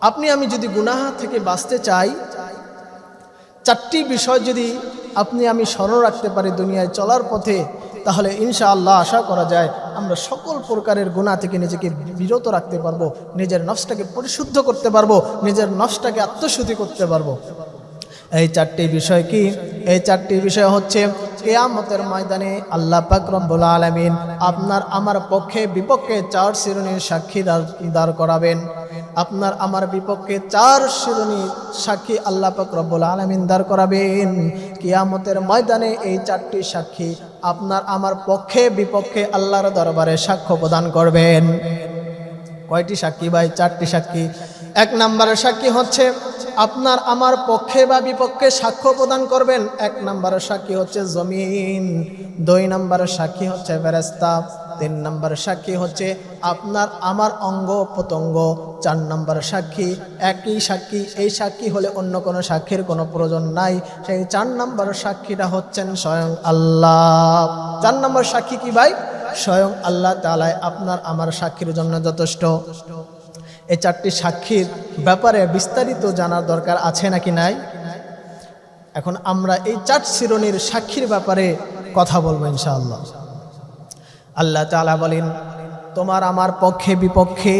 আপনি আমি যদি গুনাহ থেকে বাঁচতে চাই, চারটি বিষয় যদি আপনি আমি স্মরণ রাখতে পারি দুনিয়ায় চলার পথে, তাহলে ইনশাআল্লাহ আশা করা যায় আমরা সকল প্রকারের গুনাহ থেকে নিজেকে বিরত রাখতে পারবো, নিজের নফসটাকে পরিশুদ্ধ করতে পারবো, নিজের নফসটাকে আত্মশুদ্ধি করতে পারবো। এই চারটি বিষয় কি? এই চারটি বিষয় হচ্ছে কিয়ামতের ময়দানে আল্লাহ পাক রব্বুল আলামিন আপনার আমার পক্ষে বিপক্ষে চার শ্রেণীর সাক্ষী দাঁড় করাবেন। আপনার আমার বিপক্ষে চার শ্রেণীর সাক্ষী আল্লাহ পাক রব্বুল আলামিন দাঁড় করাবেন কিয়ামতের ময়দানে। এই চারটি সাক্ষী আপনার আমার পক্ষে বিপক্ষে আল্লাহর দরবারে সাক্ষ্য প্রদান করবেন। কয়টি সাক্ষী ভাই? চারটি সাক্ষী। এক নম্বরের সাক্ষী হচ্ছে আপনার আমার পক্ষে বা বিপক্ষে সাক্ষ্য প্রদান করবেন, এক নম্বরের সাক্ষী হচ্ছে জমিন, দুই নম্বরের সাক্ষী হচ্ছে ফেরেশতা, তিন নম্বরের সাক্ষী হচ্ছে আপনার আমার অঙ্গ প্রত্যঙ্গ, চার নম্বরের সাক্ষী একই সাক্ষী। এই সাক্ষী হলে অন্য কোনো সাক্ষীর কোনো প্রয়োজন নাই। সেই চার নম্বরের সাক্ষীটা হচ্ছেন স্বয়ং আল্লাহ। চার নম্বর সাক্ষী কি ভাই? স্বয়ং আল্লাহ তাআলা আপনার আমার সাক্ষীর জন্য যথেষ্ট। এই চারটি সাক্ষীর ব্যাপারে বিস্তারিত জানার দরকার আছে নাকি নাই? এখন আমরা এই চার শ্রেণীর সাক্ষীর ব্যাপারে কথা বলবো ইনশাআল্লাহ। আল্লাহ তাআলা বলেন, তোমার আমার পক্ষে বিপক্ষে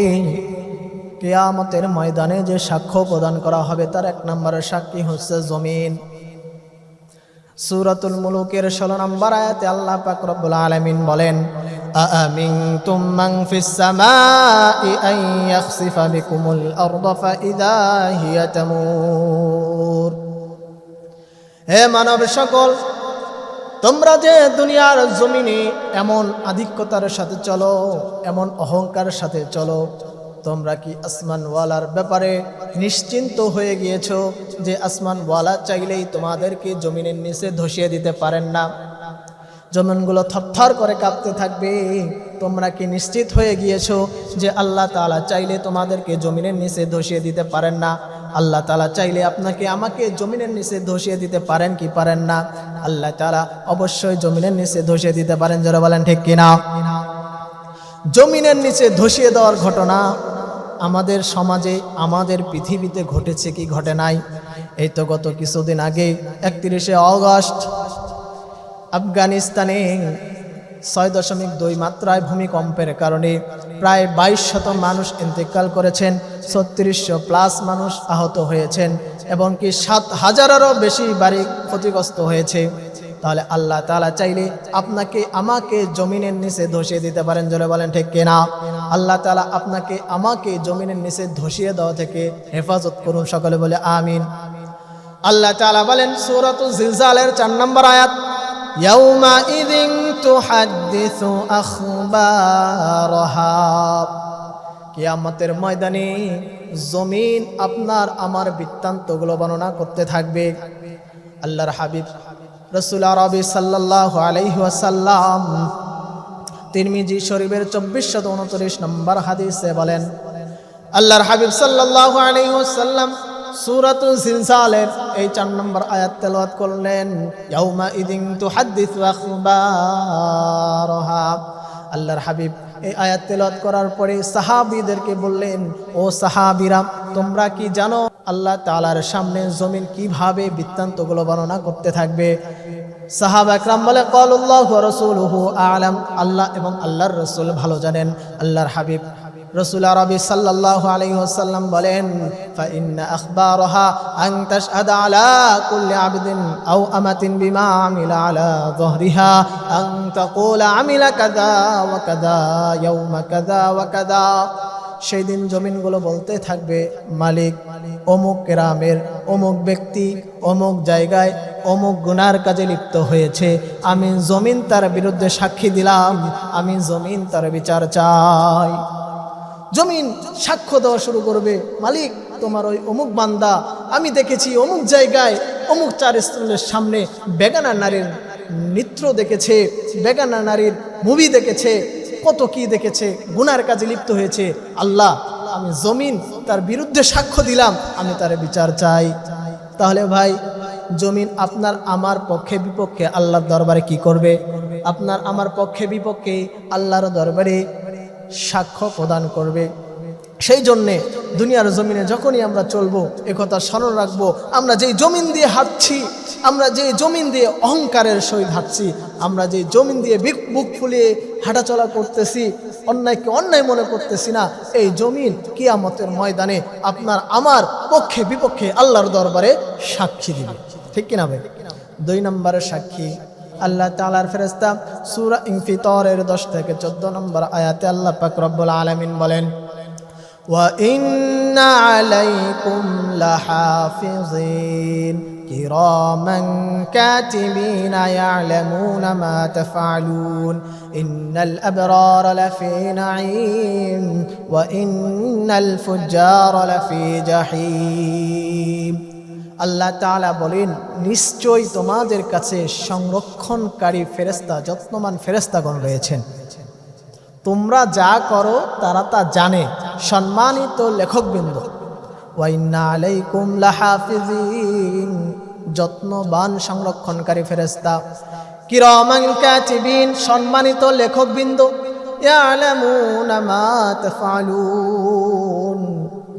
কিয়ামতের ময়দানে যে সাক্ষ্য প্রদান করা হবে তার এক নম্বরের সাক্ষী হচ্ছে জমিন। সূরাতুল মুলুকের 16 নম্বর আয়াতে আল্লাহ পাক রব্বুল আলামিন বলেন, আআমিনতুম মান ফিস সামাই আন ইয়াখসিফা বিকুমুল আরদা ফাইযা হিয়া তামুর। হে মানব সকল, তোমরা যে দুনিয়ার জমিনে এমন আধিক্যতার সাথে চলো, এমন অহংকারের সাথে চলো, তোমরা কি আসমানওয়ালার ব্যাপারে নিশ্চিন্ত হয়ে গিয়েছো যে আসমানওয়ালা চাইলেই তোমাদেরকে জমিনের নিচে ধসিয়ে দিতে পারেন না? জমিনগুলো থরথর করে কাঁপতে থাকবে। তোমরা কি নিশ্চিত হয়ে গিয়েছো যে আল্লাহ তাআলা চাইলে তোমাদেরকে জমিনের নিচে ধসিয়ে দিতে পারেন না? আল্লাহ তাআলা চাইলে আপনাকে আমাকে জমিনের নিচে ধসিয়ে দিতে পারেন কি পারেন না? আল্লাহ তাআলা অবশ্যই জমিনের নিচে ধসিয়ে দিতে পারেন। যারা বলেন ঠিক কিনা? জমিনের নিচে ধসিয়ে দেওয়ার ঘটনা আমাদের সমাজে, আমাদের পৃথিবীতে ঘটেছে কি ঘটে নাই? এই তো গত কিছুদিন আগে 31শে অগস্ট আফগানিস্তানে 6.2 মাত্রায় ভূমিকম্পের কারণে প্রায় 2200 মানুষ ইন্তেকাল করেছেন, 3600+ মানুষ আহত হয়েছেন এবং কি 7000-এরও বেশি বাড়ি ক্ষতিগ্রস্ত হয়েছে। তাহলে আল্লাহ তাআলা চাইলে আপনাকে আমাকে জমিনের নিচে ধসিয়ে দিতে পারেন। জোরে বলেন ঠিক কিনা? আল্লাহ তাআলা আপনাকে আমাকে জমিনের নিচে ধসিয়ে দেওয়া থেকে হেফাজত করুন। সকলে বলে আমিন। আল্লাহ তাআলা বলেন সূরাতুল জিলজালের 4 নম্বর আয়াত, ইয়াউমা ইযিন তুহাদ্দিসু আখবারাহা। কিয়ামতের ময়দানে জমিন আপনার আমার বৃত্তান্তগুলো বর্ণনা করতে থাকবে। আল্লাহর হাবিব রাসূল আরবি সাল্লাল্লাহু আলাইহি ওয়াসাল্লাম তিরমিজি শরীফের 2429 নম্বর হাদিসে বলেন, আল্লাহর হাবিব সাল্লাল্লাহু আলাইহি ওয়াসাল্লাম সূরাতুল জিলজালের এই 4 নম্বর আয়াত তেলাওয়াত করলেন, ইয়াউমা ইযিন তুহাদ্দিসু আখবারাহা। আল্লাহর হাবিব এই আয়াত তেলাওয়াত করার পরে সাহাবীদেরকে বললেন, ও সাহাবীরা, তোমরা কি জানো আল্লাহ তাআলার সামনে জমিন কিভাবে বৃত্তান্তগুলো বর্ণনা করতে থাকবে? সাহাবা একরাম বলে, ক্বালুল্লাহু ওয়া রাসূলুহু আ'লাম। আল্লাহ এবং আল্লাহর রাসূল ভালো জানেন। আল্লাহর হাবিব রাসূল আরবি সাল্লাল্লাহু আলাইহি ওয়াসাল্লাম বলেন, ফা ইন্না আখবারাহা আন তাশহাদা আলা কুল্লি আবদিন আও আমাতিন বিমা আমিলা আলা যহরিহা আন তাকুলা আমিলা কাযা ওয়া কাযা ইয়াউমা কাযা ওয়া কাযা। সেই দিন জমিনগুলো বলতে থাকবে, মালিক অমুক গ্রামের অমুক ব্যক্তি অমুক জায়গায় অমুক গুনার কাজে লিপ্ত হয়েছে, আমি জমিন তার বিরুদ্ধে সাক্ষী দিলাম, আমি জমিন তার বিচার চাই। জমিন সাক্ষ্য দেওয়া শুরু করবে, মালিক তোমার ওই অমুক বান্দা আমি দেখেছি অমুক জায়গায় অমুক 4 স্টলের সামনে বেগানা নারীর নৃত্য দেখেছে, বেগানা নারীর মুভি দেখেছে, কত কি দেখেছে, গুনার কাজে লিপ্ত হয়েছে। আল্লাহ, আমি জমিন তার বিরুদ্ধে সাক্ষ্য দিলাম, আমি তার বিচার চাই। তাহলে ভাই, জমিন আপনার আমার পক্ষে বিপক্ষে আল্লাহর দরবারে কি করবে? আপনার আমার পক্ষে বিপক্ষে আল্লাহর দরবারে সাক্ষ্য প্রদান করবে। সেই জন্যে দুনিয়ার জমিনে যখনই আমরা চলবো একথা স্মরণ রাখবো, আমরা যেই জমিন দিয়ে হাঁটছি, আমরা যে জমিন দিয়ে অহংকারের সহিত হাঁটছি, আমরা যে জমিন দিয়ে বুক ফুলিয়ে হাঁটাচলা করতেছি, অন্যায়কে অন্যায় মনে করতেছি না, এই জমিন কিয়ামতের ময়দানে আপনার আমার পক্ষে বিপক্ষে আল্লাহর দরবারে সাক্ষী দিবে। ঠিক কিনা ভাই? 2 নম্বরের সাক্ষী আল্লাহ তাআলার ফেরেশতা। সূরা ইনফিতরের 10 থেকে 14 নম্বর আয়াতে আল্লাহ পাক রব্বুল আলামিন বলেন, ওয়া ইন্না আলাইকুম লাহাফিজিন কিরামান কাতিবিনা ইয়ালামুনা মা তাফআলুন ইন্নাল আবরারা লাফি নাঈম ওয়া ইন্নাল ফুজ্জারা লাফি জাহিম। আল্লাহ তাআলা বলেন, নিশ্চয়ই তোমাদের কাছে সংরক্ষণকারী ফেরেশতা, যত্নবান ফেরেশতাগণ রয়েছেন। তোমরা যা করো তারা তা জানে। সম্মানিত লেখকবৃন্দ, ওয়া ইন্না আলাইকুম লাহাফিজিন, যত্নবান সংরক্ষণকারী ফেরেশতা, কিরামান কাতিবিন, সম্মানিত লেখকবৃন্দ, ইয়ালামুনা মা তাফআলুন,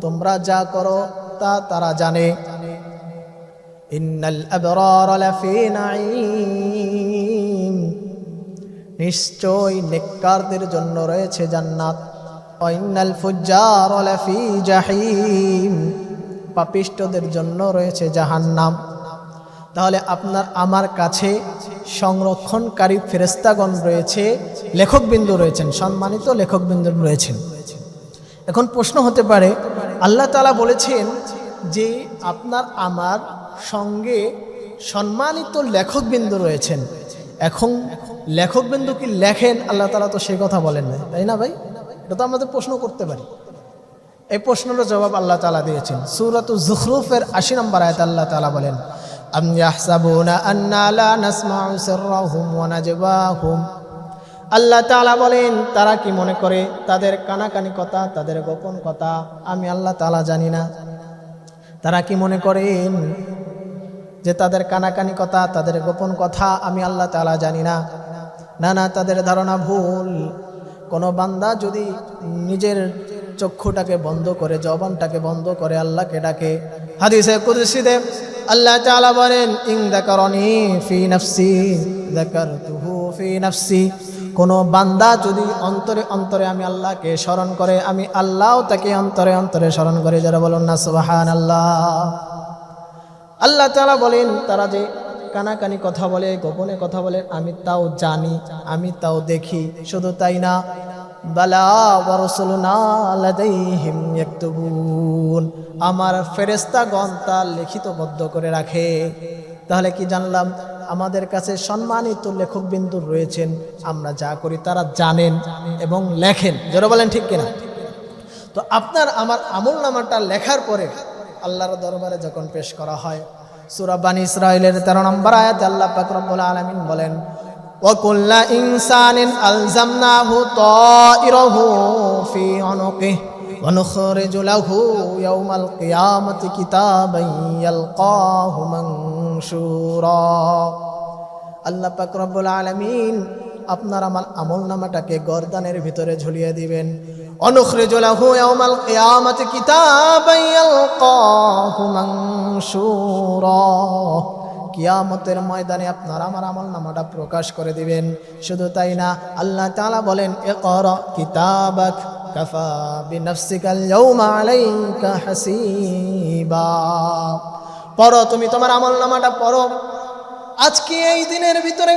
তোমরা যা করো তা তারা জানে। ইন্নাল আবরারা লাফি নাঈম, নিশ্চয় নেককারদের জন্য রয়েছে জান্নাত। ওয়া ইন্নাল ফুজ্জারা লাফি জাহিম, পাপিষ্ঠদের জন্য রয়েছে জাহান্নাম। তাহলে আপনার আমার কাছে সংরক্ষণকারী ফেরেশতাগণ রয়েছে, লেখকবিন্দু রয়েছেন, সম্মানিত লেখকবিন্দু রয়েছেন। এখন প্রশ্ন হতে পারে, আল্লাহ তাআলা বলেছেন যে আপনার আমার সঙ্গে সম্মানিত লেখকবিন্দু রয়েছেন, এখন লেখকবিন্দু কি লেখেন? আল্লাহ তাআলা তো সেই কথা বলেন না, তাই না ভাই? এটা তো আমাদের প্রশ্ন করতে পারি। এই প্রশ্নের জবাব আল্লাহ তাআলা দিয়েছেন। সূরাতুজ যুখরুফের 80 নম্বর আয়াতে আল্লাহ তাআলা বলেন, আম ইয়াহসাবুনা আন্না লা নাসমাউ সিররাহুম ওয়া নাজওয়াহুম। আল্লাহ তাআলা বলেন, তারা কি মনে করে তাদের কানাকানি কথা, তাদের গোপন কথা আমি আল্লাহ তাআলা জানি না? তারা কি মনে করেন যে তাদের কানাকানি কথা, তাদের গোপন কথা আমি আল্লাহ তাআলা জানি না? না না, তাদের ধারণা ভুল। কোনো বান্দা যদি নিজের চক্ষুটাকে বন্ধ করে, জবানটাকে বন্ধ করে আল্লাহকে ডাকে, হাদিসে কুদসিতে আল্লাহ তাআলা বলেন, ইন যাকারানি ফি নাফসি যাকারতুহু ফি নাফসি, কোনো বান্দা যদি অন্তরে অন্তরে আমি আল্লাহকে স্মরণ করে, আমি আল্লাহও তাকে অন্তরে অন্তরে স্মরণ করে। যারা বলুন না সুবহানাল্লাহ। আল্লাহ তাআলা বলেন, তারা যে কানাকানি কথা বলে, গোপনে কথা বলে, আমি তাও জানি, আমি তাও দেখি। শুধু তাই না, বালা ওয়া রাসূলুনা লাদাইহিম ইয়াকতুবুন, আমার ফেরেশতাগণ তা লিখিতবদ্ধ করে রাখে। তাহলে কি জানলাম? আমাদের কাছে সম্মানিত লেখকবিন্দু রয়েছেন, আমরা যা করি তারা জানেন এবং লেখেন। যারা বলেন ঠিক কিনা? তো আপনার আমার আমলনামাটা লেখার পরে আল্লাহর দরবারে যখন পেশ করা হয়, সূরা বানী ইসরাঈলের 13 নম্বর আয়াতে আল্লাহ পাক রব্বুল আলামিন বলেন, ওয়া কুল্লা ইনসানিন আলজামনাহু তাইরাহু ফি উনুকিহি ওয়া নুখরিজু লাহু ইয়াওমাল কিয়ামাতি কিতাবান ইয়ালকাহু মানশুরা। আল্লাহ পাক রব্বুল আলামিন আপনার আমার আমলনামাটাকে গর্দানের ভিতরে ঝুলিয়ে দিবেন। অনুখরিজু লাহু ইয়াওমাল কিয়ামাতি কিতাবান ইয়ালকাহু মানশুরা, কিয়ামতের ময়দানে আপনার আমার আমলনামাটা প্রকাশ করে দিবেন। শুধু তাই না, আল্লাহ তাআলা বলেন, ইকরা কিতাবাক কাফা বিনাফসিকাল ইয়াওমা আলাইকা হাসিবা, পড়ো, তুমি তোমার আমলনামাটা পড়ো। আজকে এই দিনের ভিতরে,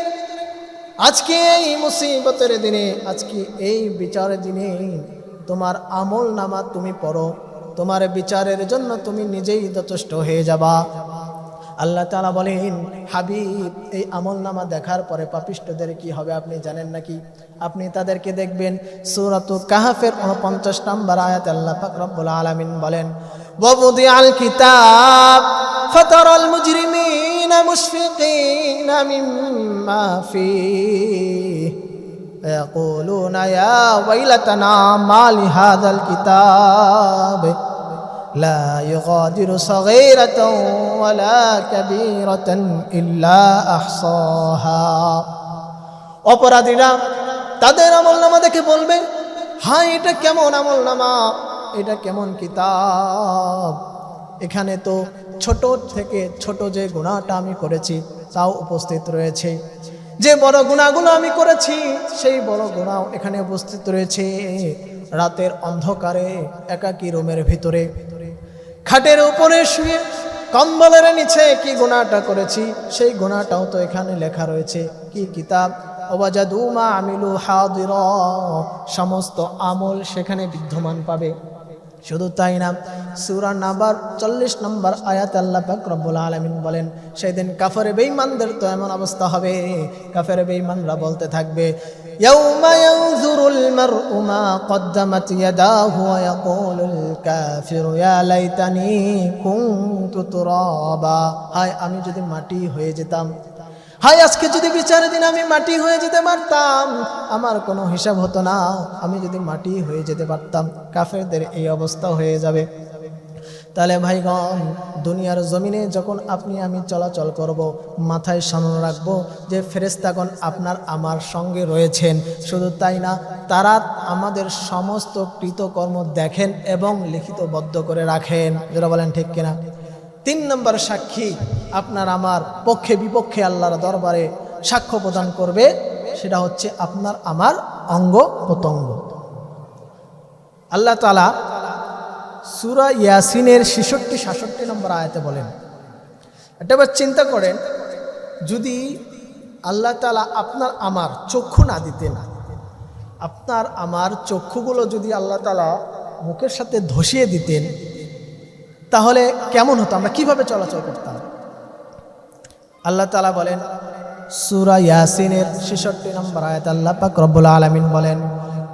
আজকে এই মুসিবতের দিনে, আজকে এই বিচারের দিনে তোমার আমলনামা তুমি পড়ো, তোমার বিচারের জন্য তুমি নিজেই যথেষ্ট হয়ে যাবা। আল্লাহ তাআলা বলেন, হাবিব, এই আমলনামা দেখার পরে পাপিষ্ঠদের কি হবে আপনি জানেন নাকি? আপনি তাদেরকে দেখবেন। সূরাতুল কাহফের 49 নম্বর আয়াতে আল্লাহ পাক রব্বুল আলামিন বলেন, ওয়াবুদিআল কিতাব ফাতারাল মুজরিমিনা মুশফিকিনা মিম্মা ফীহি ইয়াকুলুনা ইয়া ওয়াইলাতানা মা লিহাযাল কিতাব লা ইউগাদিরু সাগীরাতান ওয়ালা কাবীরাতান ইল্লা আহসাহা। অপরাধীরা তাদের আমলনামা দেখে বলবে, হায়, এটা কেমন আমলনামা! এটা কেমন কিতাব, এখানে তো ছোট থেকে ছোট যে গুনাহটা আমি করেছি তাও উপস্থিত রয়েছে, যে বড় গুনাহগুলো আমি করেছি সেই বড় গুনাহ এখানে উপস্থিত রয়েছে। রাতের অন্ধকারে একাকী রুমের ভিতরে খাটের উপরে শুয়ে কম্বলের নিচে কি গুনাহটা করেছি সেই গুনাহটাও তো এখানে লেখা রয়েছে। কি কিতাব, ওয়াজাদু মা আমিলু হাদিরা, সমস্ত আমল সেখানে বিদ্যমান পাবে। শুধু তাই না, সূরা নাবার 40 নম্বর আয়াতে আল্লাহ পাক রব্বুল আলামিন বলেন, সেদিন কাফের বেঈমানদের তো এমন অবস্থা হবে, কাফের বেঈমানরা বলতে থাকবে, ইয়াউমা ইয়ানজুরুল মারউ মা কদ্দামাত ইয়াদাহু ওয়া ইয়াকুলুল কাফিরু ইয়া লাইতানি কুনতু তুরাবা, হায় আমি যদি মাটি হয়ে যেতাম, হায় আজকে যদি বিচারের দিন আমি মাটি হয়ে যেতে পারতাম, আমার কোনো হিসাব হতো না, আমি যদি মাটি হয়ে যেতে পারতাম। কাফেরদের এই অবস্থা হয়ে যাবে। তাহলে ভাইগণ, দুনিয়ার জমিনে যখন আপনি আমি চলাচল করব, মাথায় স্মরণ রাখবো যে ফেরেশতাগণ আপনার আমার সঙ্গে রয়েছেন। শুধু তাই না, তারা আমাদের সমস্ত কৃতকর্ম দেখেন এবং লিখিতবদ্ধ করে রাখেন। যারা বলেন ঠিক কিনা? 3 নম্বর সাক্ষী আপনার আমার পক্ষে বিপক্ষে আল্লাহর দরবারে সাক্ষ্য প্রদান করবে, সেটা হচ্ছে আপনার আমার অঙ্গ প্রত্যঙ্গ। আল্লাহ তাআলা সূরা ইয়াসিনের 66-67 নম্বর আয়াতে বলেন, এটা এবার চিন্তা করেন, যদি আল্লাহ তাআলা আপনার আমার চক্ষু না দিতেন, আপনার আমার চক্ষুগুলো যদি আল্লাহ তাআলা মুখের সাথে ধসিয়ে দিতেন, তাহলে কেমন হতো, আমরা কিভাবে চলাচল করতাম? আল্লাহ তাআলা বলেন সূরা ইয়াসিনের 66 নম্বর আয়াত, আল্লাহ পাক রব্বুল আলামিন বলেন,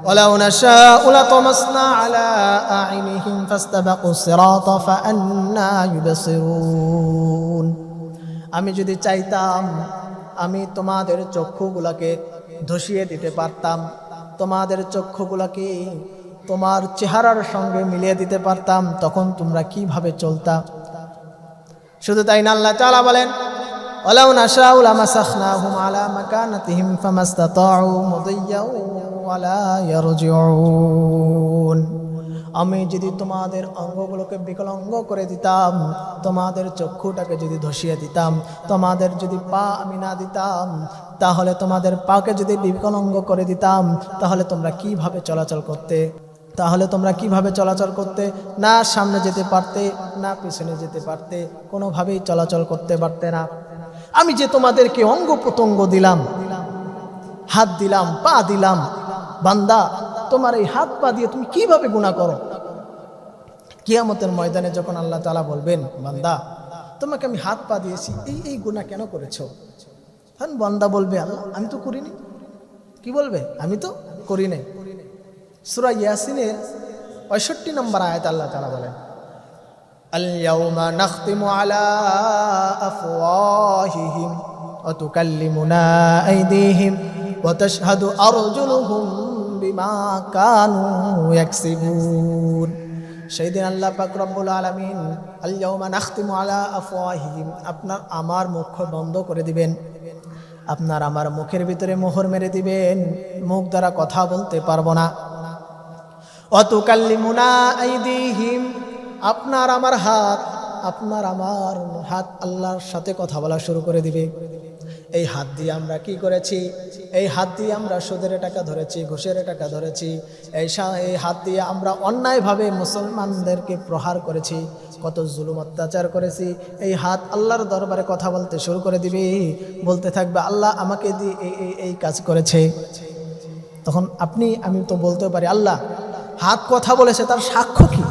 ওয়ালাউ নাশাউ লাতামাসনা আলা আইনিহিম ফাস্তাবাকুস সিরাতা ফাআন্না ইউবসিরুন, আমি যদি চাইতাম আমি তোমাদের চক্ষুগুলোকে ধসিয়ে দিতে পারতাম, তোমাদের চক্ষুগুলোকে তোমার চেহারার সঙ্গে মিলিয়ে দিতে পারতাম, তখন তোমরা কিভাবে চলতা? শুধু তাই না, আল্লাহ তাআলা বলেন, ওয়ালাউ নাশাউ লামাসাখনাহুম আলা মাকানাতিহিম ফামাস্তাতাউ মুদিয়্যাও ওয়ালা ইয়ারজিউন, আমি যদি তোমাদের অঙ্গগুলোকে বিকলাঙ্গ করে দিতাম, তোমাদের চক্ষুটাকে যদি ধসিয়ে দিতাম, তোমাদের যদি পা আমি না দিতাম, তাহলে তোমাদের পাকে যদি বিকলাঙ্গ করে দিতাম, তাহলে তোমরা কিভাবে চলাচল করতে? তাহলে তোমরা কিভাবে চলাচল করতে? না সামনে যেতে পারতে, না পিছনে যেতে পারতে, কোনোভাবেই চলাচল করতে পারতে না। আমি যে তোমাদেরকে অঙ্গ প্রত্যঙ্গ দিলাম, হাত দিলাম, পা দিলাম, বান্দা তোমার এই হাত পা দিয়ে তুমি কিভাবে গুনাহ করো? কিয়ামতের ময়দানে যখন আল্লাহ তাআলা বলবেন, বান্দা তোমাকে আমি হাত পা দিয়েছি, এই গুনাহ কেন করেছো? তখন বান্দা বলবে, আল্লাহ আমি তো করিনি। কি বলবে? আমি তো করি নাই। সূরা ইয়াসিনের 65 নম্বর আয়াত আল্লাহ তাআলা বলেন, আল ইয়াউমা নাখতিমু আলা আফওয়াহিহিম ওয়া তুকাল্লিমুনা আইদিহিম ওয়া তাশহাদু আরজুলুহুম বিমা কানু ইয়াকসিবুন। সেদিন আল্লাহ পাক রব্বুল আলামিন আল ইয়াউমা নাখতিমু আলা আফওয়াহিহিম, আপনার আমার মুখ বন্ধ করে দিবেন, আপনার আমার মুখের ভিতরে মোহর মেরে দিবেন, মুখ দ্বারা কথা বলতে পারবো না। ওয়া তুকাল্লিমুনা আইদিহিম, আপনার আমার হাত আল্লাহর সাথে কথা বলা শুরু করে দিবে। এই হাত দিয়ে আমরা কি করেছি? এই হাত দিয়ে আমরা সুদের টাকা ধরেছি, ঘুষের টাকা ধরেছি, এই হাত দিয়ে আমরা অন্যায়ভাবে মুসলমানদেরকে প্রহার করেছি, কত জুলুম অত্যাচার করেছি। এই হাত আল্লাহর দরবারে কথা বলতে শুরু করে দিবে, বলতে থাকবে, আল্লাহ আমাকে দিয়ে এই কাজ করেছে। তখন আমি তো বলতে পারি, আল্লাহ হাত কথা বলেছে, তার সাক্ষ্য কি?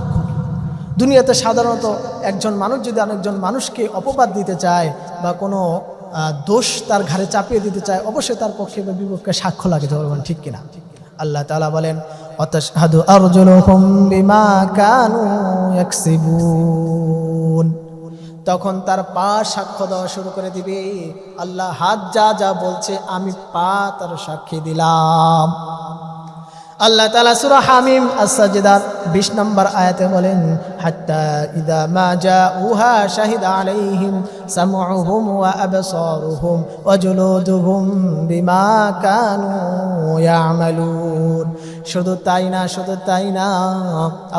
দুনিয়াতে সাধারণত একজন মানুষ যদি আরেকজন মানুষকে অপবাদ দিতে চায় বা কোনো দোষ তার ঘাড়ে চাপিয়ে দিতে চায়, অবশ্যই তার পক্ষে বা বিপক্ষে সাক্ষ্য লাগে, বলবেন ঠিক কিনা? আল্লাহ তাআলা বলেন, ওয়াতাশহাদু আরজুলুহুম বিমা কানু ইয়াকসিবুন, তখন তার পা সাক্ষ্য দেওয়া শুরু করে দিবে। আল্লাহ হাত যা যা বলছে আমি পা তার সাক্ষী দিলাম। আল্লাহ তাআলা সূরা হামিম আস-সাজদার 20 নম্বর আয়াতে বলেন, হাত্তা ইযা মা জাউহা শাহিদা আলাইহিম সামউহুম ওয়া আবসারুহুম ওয়া জুলুদুহুম বিমা কানু ইয়ামালুন। শুধু তাই না,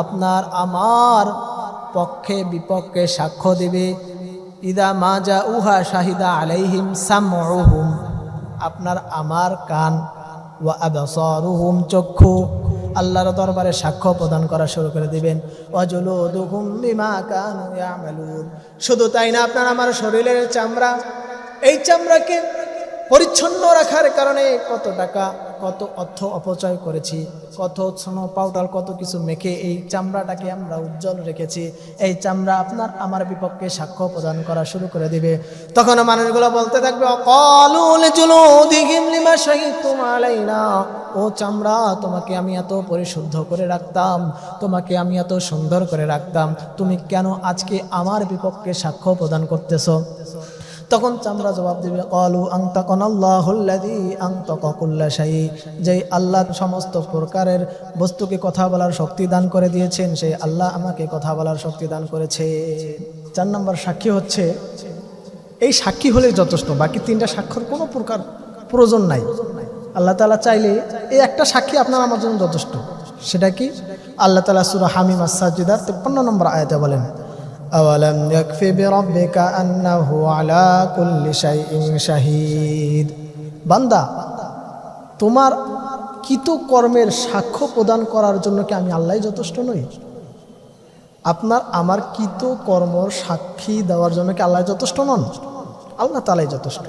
আপনার আমার পক্ষে বিপক্ষে সাক্ষ্য দেবে। ইযা মা জাউহা শাহিদা আলাইহিম সামউহুম, আপনার আমার কান, ওয়া আবসারুহুম চক্ষু, আল্লাহর দরবারে সাক্ষ্য প্রদান করা শুরু করে দিবেন। ওয়া জুলুদুহুম বিমা কানু ইয়ামালুন। শুধু তাই না, আপনার আমার শরীরের চামড়া, এই চামড়াকে পরিচ্ছন্ন রাখার কারণে কত টাকা কত অর্থ অপচয় করেছি, কত স্নো পাউডার কত কিছু মেখে এই চামড়াটাকে আমরা উজ্জ্বল রেখেছি। এই চামড়া আপনার আমার বিপক্ষে সাক্ষ্য প্রদান করা শুরু করে দিবে। তখন মানুষগুলো বলতে থাকবে, ক্বালু লিজুলুদিহিম লিমা শাহিদতুম আলাইনা, ও চামড়া, তোমাকে আমি এত পরিশুদ্ধ করে রাখতাম, তোমাকে আমি এত সুন্দর করে রাখতাম, তুমি কেন আজকে আমার বিপক্ষে সাক্ষ্য প্রদান করতেছো? তখন চামড়া জবাব দিবে, ক্বালু আনতাকানাল্লাহুল্লাযী আনতাকা কুল্লা শাই, যেই আল্লাহ সমস্ত প্রকারের বস্তুকে কথা বলার শক্তি দান করে দিয়েছেন, সেই আল্লাহ আমাকে কথা বলার শক্তি দান করেছে। 4 নম্বর সাক্ষী হচ্ছে, এই সাক্ষী হলে যথেষ্ট, বাকি 3টা সাক্ষ্যর কোনো প্রকার প্রয়োজন নাই। আল্লাহ তাআলা চাইলে এই একটা সাক্ষী আপনার আমার জন্য যথেষ্ট। সেটা কি? আল্লাহ তাআলা সূরা হামিম আস-সাজদার 53 নম্বর আয়াতে বলেন, আওয়ালাম ইয়াকফি বিরাব্বিকা আন্নাহু আলা কুল্লি শাইইন শাহীদ। বান্দা, তোমার কৃতকর্মের সাক্ষ্য প্রদান করার জন্য কি আমি আল্লাহই যথেষ্ট নই? আপনার আমার কৃতকর্মর সাক্ষী দেওয়ার জন্য কি আল্লাহ যথেষ্ট নন? আল্লাহ তাআলাই যথেষ্ট।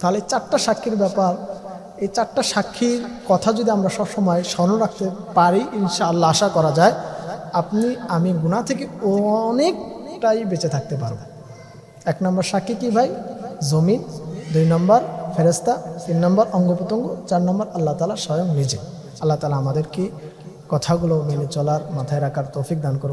তাহলে 4টা সাক্ষীর ব্যাপার, এই 4টা সাক্ষীর কথা যদি আমরা সবসময় স্মরণ রাখতে পারি, ইনশাআল্লাহ আশা করা যায় আপনি আমি গুনাহ থেকে অনেকটাই বেঁচে থাকতে পারব। 1 নম্বর সাক্ষী কি ভাই? জমিন। 2 নম্বর ফেরেশতা। 3 নম্বর অঙ্গ প্রত্যঙ্গ। 4 নম্বর আল্লাহ তাআলা স্বয়ং নিজে। আল্লাহ তাআলা আমাদেরকে কথাগুলো মেনে চলার, মাথায় রাখার তৌফিক দান করুক।